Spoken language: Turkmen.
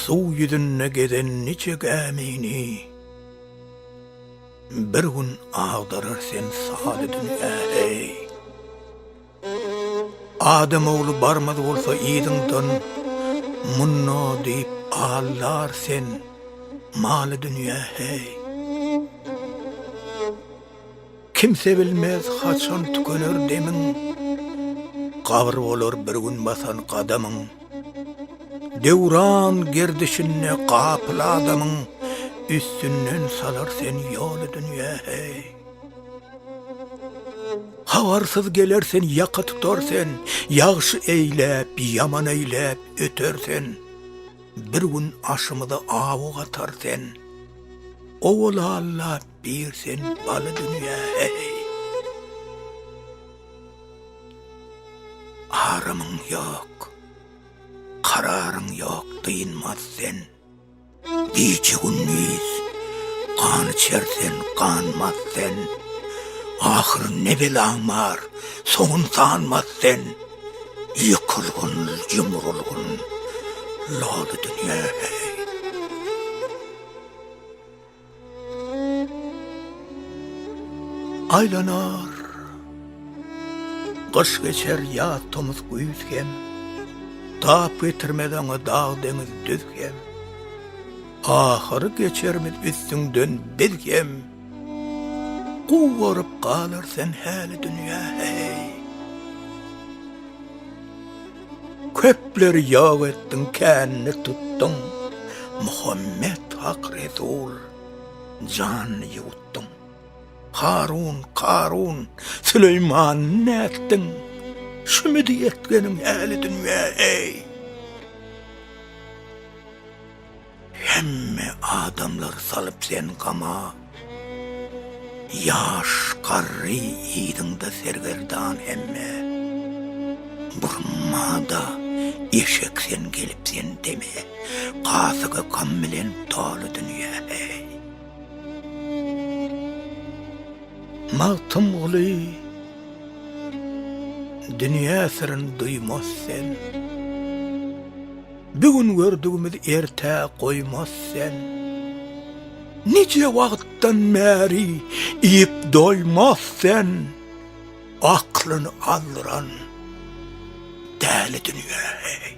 Su yüzünne geden nice gämini, bir gün ağdarar sen sady dünya hey. Adam oğlu barmaz bolsa ýydyňdan, munno diýip ağlar sen maly dünya hey. Kimse bilmez haçan tükener demiň, gabr bolar bir gün basan kadamyň. Devran gerdişinne gapyl adamyň, üstünden salar sen ýoly dünya hey. Havarsyz gelersen ýaka tutarsen, ýagşy eýläp, ýaman eýläp ötersen, bir gün aşymyzy awu gatarsen, owul Allah birsen baly dünya hey. Arymyň ýok, kararyň ýok dynmaz sen. Diýçi günniz, kan içersen kanmaz sen. Ahir ne belan var, soňun sanmaz sen. Ýykylgyn, ýumrulgyn, laly dünya hey. Aylanar, kış geçer ýaz tomuz güýzgem, tap getirmeden o dağ deniz düzgem, ahırı geçermez üstünden bizgem, guwaryp galar sen häli dünya hey. Köpleri ýag etdiň, känni tutdyň, Muhammed hak Resul, jany ýutdyň. Karun, Süleyman nätdiň, şümidi etgeniň häli dünya hey. Hemme adamlar salyp sen gama, ýaş garry ýydyňda sergerdan hemme. Burmada eşek sen gelip sen deme, gasyga kam bilen taly dünya hey. Maltym uly, dünya sirin duymaz sen. Bugün gördüğümüz erte koymaz sen. Nice wagtdan bäri iyip doymaz sen. Aklyny aldyran däli dünya hey.